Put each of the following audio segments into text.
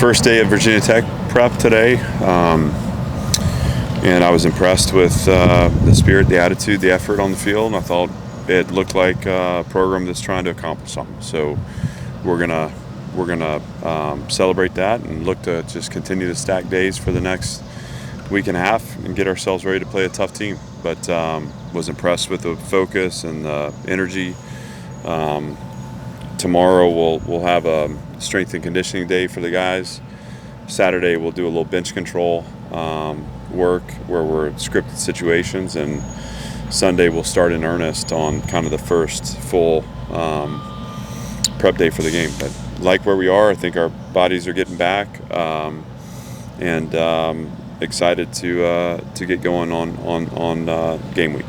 First day of Virginia Tech prep today, and I was impressed with the spirit, the attitude, the effort on the field, and I thought it looked like a program that's trying to accomplish something. So we're gonna celebrate that and look to just continue to stack days for the next week and a half and get ourselves ready to play a tough team. But was impressed with the focus and the energy. Tomorrow we'll have a strength and conditioning day for the guys. Saturday we'll do a little bench control work where we're scripted situations, and Sunday we'll start in earnest on kind of the first full prep day for the game. But like where we are, I think our bodies are getting back, and excited to get going on game week.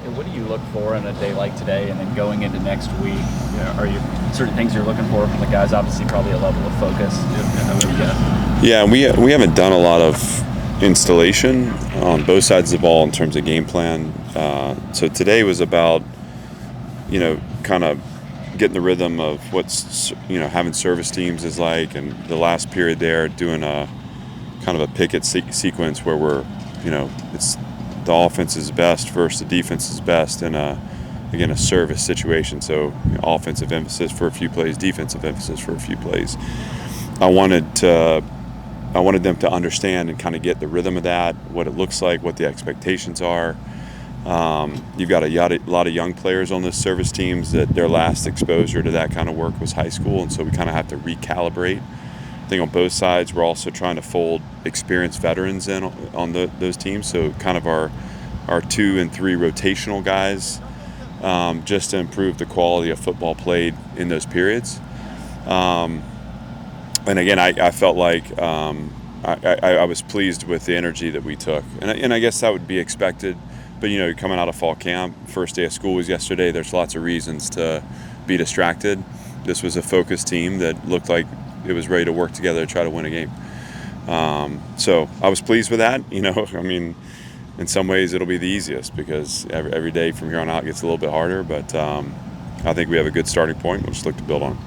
And what do you look for in a day like today, and then going into next week? Are you certain things you're looking for from the guys? Obviously, probably a level of focus. Yeah, we haven't done a lot of installation on both sides of the ball in terms of game plan. So today was about kind of getting the rhythm of what's having service teams is like, and the last period there doing a kind of a picket sequence where we're it's the offense is best versus the defense is best in a service situation. So offensive emphasis for a few plays, defensive emphasis for a few plays. I wanted them to understand and kind of get the rhythm of that, what it looks like, what the expectations are. You've got a lot of young players on those service teams that their last exposure to that kind of work was high school, and so we kind of have to recalibrate. I think on both sides we're also trying to fold experienced veterans in on those teams, so kind of our 2 and 3 rotational guys, just to improve the quality of football played in those periods. And again, I felt like I was pleased with the energy that we took, and I guess that would be expected. But coming out of fall camp, first day of school was yesterday. There's lots of reasons to be distracted. This was a focused team that looked like it was ready to work together to try to win a game. So I was pleased with that. I mean, in some ways it'll be the easiest because every day from here on out gets a little bit harder. But I think we have a good starting point. We'll just look to build on it.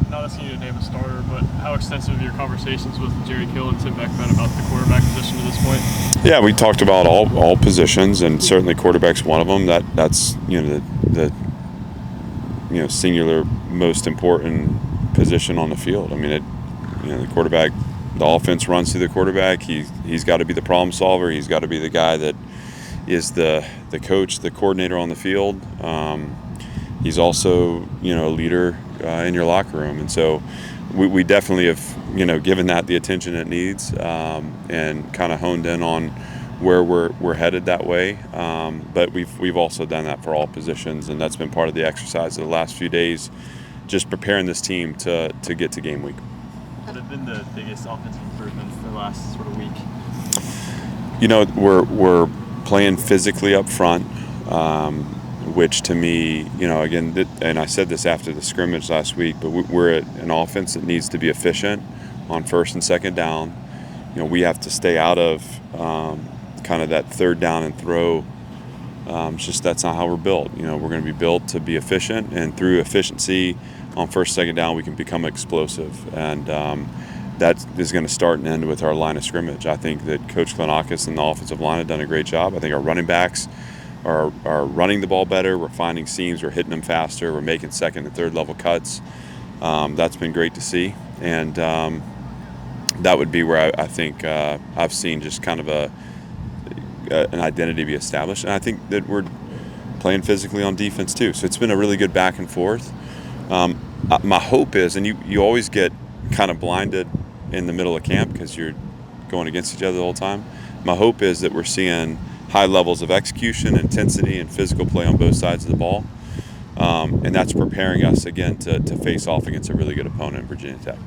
Not asking you to name a starter, but how extensive are your conversations with Jerry Kill and Tim Beckman about the quarterback position to this point? Yeah, we talked about all positions, and certainly quarterback's one of them. That's the singular most important position on the field. I mean, the quarterback, the offense runs through the quarterback. He's got to be the problem solver. He's got to be the guy that is the coach, the coordinator on the field. He's also a leader in your locker room, and so we definitely have given that the attention it needs, and kind of honed in on where we're headed that way. But we've also done that for all positions, and that's been part of the exercise of the last few days, just preparing this team to get to game week. What have been the biggest offensive improvements in the last sort of week? We're playing physically up front, which to me, again, and I said this after the scrimmage last week, but we're an offense that needs to be efficient on first and second down. We have to stay out of kind of that third down and throw. That's not how we're built. We're going to be built to be efficient, and through efficiency on first, second down, we can become explosive. And that is going to start and end with our line of scrimmage. I think that Coach Klanakis and the offensive line have done a great job. I think our running backs are running the ball better. We're finding seams. We're hitting them faster. We're making second and third level cuts. That's been great to see. And that would be where I think I've seen just kind of an identity be established. And I think that we're playing physically on defense too. So it's been a really good back and forth. My hope is, and you always get kind of blinded in the middle of camp because you're going against each other the whole time. My hope is that we're seeing high levels of execution, intensity, and physical play on both sides of the ball. And that's preparing us again to face off against a really good opponent in Virginia Tech.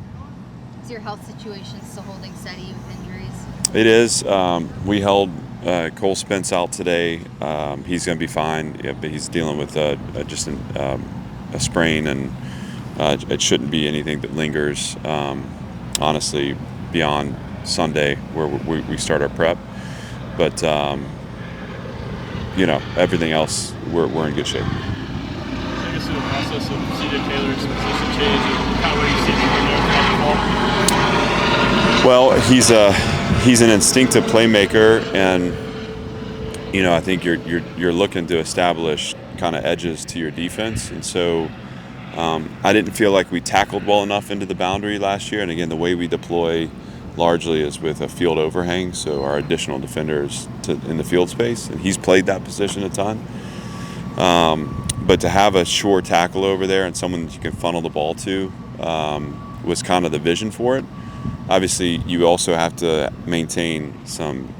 Is your health situation still holding steady with injuries? It is. We held Cole Spence out today. He's going to be fine, but he's dealing with just a sprain, and it shouldn't be anything that lingers, honestly, beyond Sunday where we start our prep. But everything else, we're in good shape. I guess in the process of C.J. Taylor's position change, and kind of what you see from him there throughout the ball? Well, he's an instinctive playmaker, and I think you're looking to establish kind of edges to your defense, and so I didn't feel like we tackled well enough into the boundary last year. And again, the way we deploy largely is with a field overhang, so our additional defenders in the field space, and he's played that position a ton. But to have a sure tackle over there and someone that you can funnel the ball to was kind of the vision for it. Obviously, you also have to maintain some,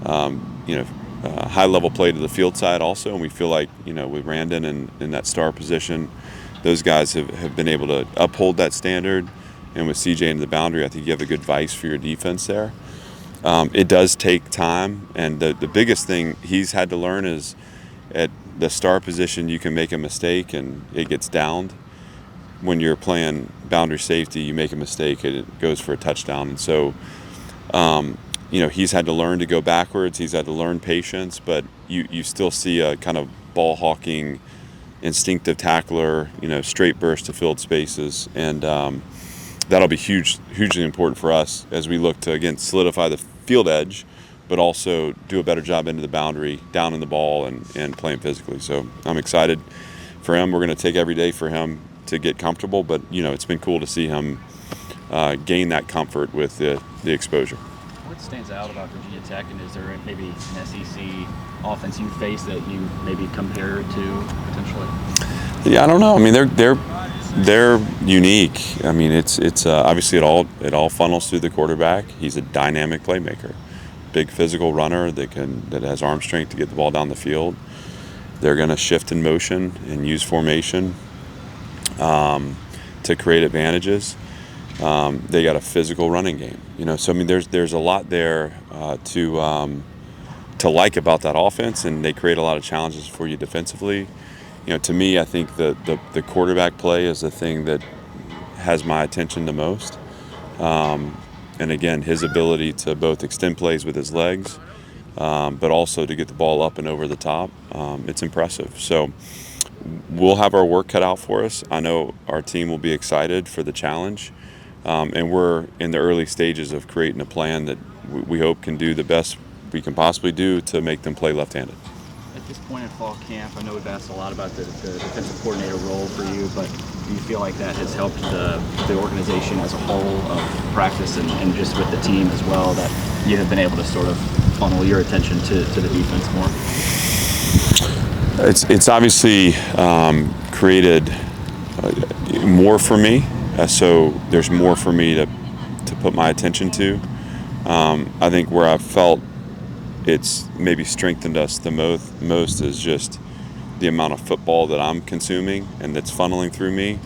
high-level play to the field side also, and we feel like, with Randon in that star position, those guys have been able to uphold that standard. And with CJ into the boundary, I think you have a good vice for your defense there. It does take time, and the biggest thing he's had to learn is at the star position you can make a mistake and it gets downed. When you're playing boundary safety, you make a mistake and it goes for a touchdown. And so, he's had to learn to go backwards. He's had to learn patience, but you still see a kind of ball hawking, instinctive tackler, straight burst to filled spaces. And that'll be hugely important for us as we look to, again, solidify the field edge, but also do a better job into the boundary, down in the ball, and playing physically. So I'm excited for him. We're going to take every day for him to get comfortable, but it's been cool to see him gain that comfort with the exposure. What stands out about Virginia Tech, and is there maybe an SEC offense you face that you maybe compare it to potentially? Yeah, I don't know. I mean, they're unique. I mean, it's obviously it all funnels through the quarterback. He's a dynamic playmaker, big physical runner that has arm strength to get the ball down the field. They're going to shift in motion and use formation to create advantages. They got a physical running game, So I mean, there's a lot there to like about that offense, and they create a lot of challenges for you defensively. To me, I think the quarterback play is the thing that has my attention the most. And again, his ability to both extend plays with his legs, but also to get the ball up and over the top, it's impressive. So we'll have our work cut out for us. I know our team will be excited for the challenge. And we're in the early stages of creating a plan that we hope can do the best we can possibly do to make them play left-handed. At this point in fall camp, I know we've asked a lot about the defensive coordinator role for you, but do you feel like that has helped the organization as a whole of practice and just with the team as well, that you have been able to sort of funnel your attention to the defense more? It's obviously created more for me, so there's more for me to put my attention to. I think where I've felt it's maybe strengthened us the most is just the amount of football that I'm consuming and that's funneling through me.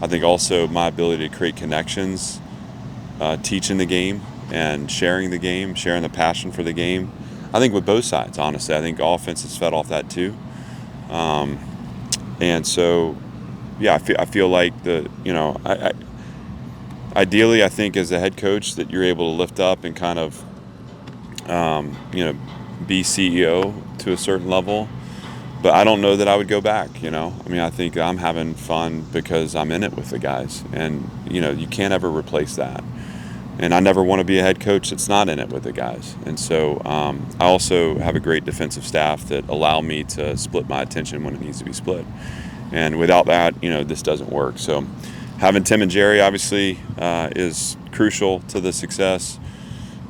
I think also my ability to create connections, teaching the game and sharing the passion for the game. I think with both sides, honestly. I think offense has fed off that too. And so, yeah, I feel like ideally, I think as a head coach that you're able to lift up and kind of, be CEO to a certain level. But I don't know that I would go back, I mean, I think I'm having fun because I'm in it with the guys. And, you can't ever replace that. And I never want to be a head coach that's not in it with the guys. And so I also have a great defensive staff that allow me to split my attention when it needs to be split. And without that, this doesn't work. So having Tim and Jerry obviously is crucial to the success.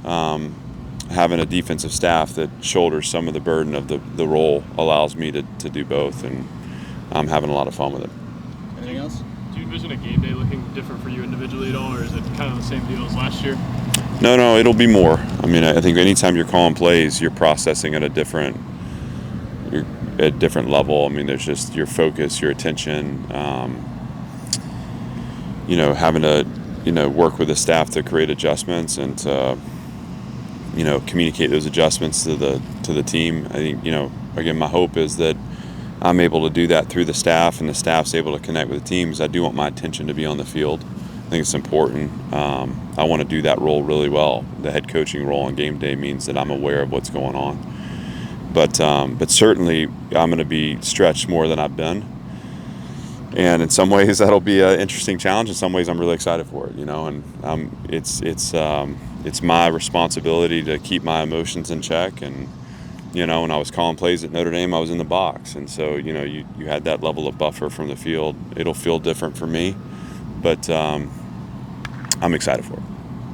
Having a defensive staff that shoulders some of the burden of the role allows me to do both, and I'm having a lot of fun with it. Anything else? Do you envision a game day looking different for you individually at all, or is it kind of the same deal as last year? No, it'll be more. I mean, I think anytime you're calling plays, you're processing at a different level. I mean, there's just your focus, your attention, having to, work with the staff to create adjustments and to, communicate those adjustments to the team. I think, again, my hope is that I'm able to do that through the staff and the staff's able to connect with the teams. I do want my attention to be on the field. I think it's important. I want to do that role really well. The head coaching role on game day means that I'm aware of what's going on. But certainly I'm going to be stretched more than I've been. And in some ways that'll be an interesting challenge. In some ways I'm really excited for it, you know, and it's my responsibility to keep my emotions in check. And, you know, when I was calling plays at Notre Dame, I was in the box. And so, you know, you had that level of buffer from the field. It'll feel different for me, but I'm excited for it.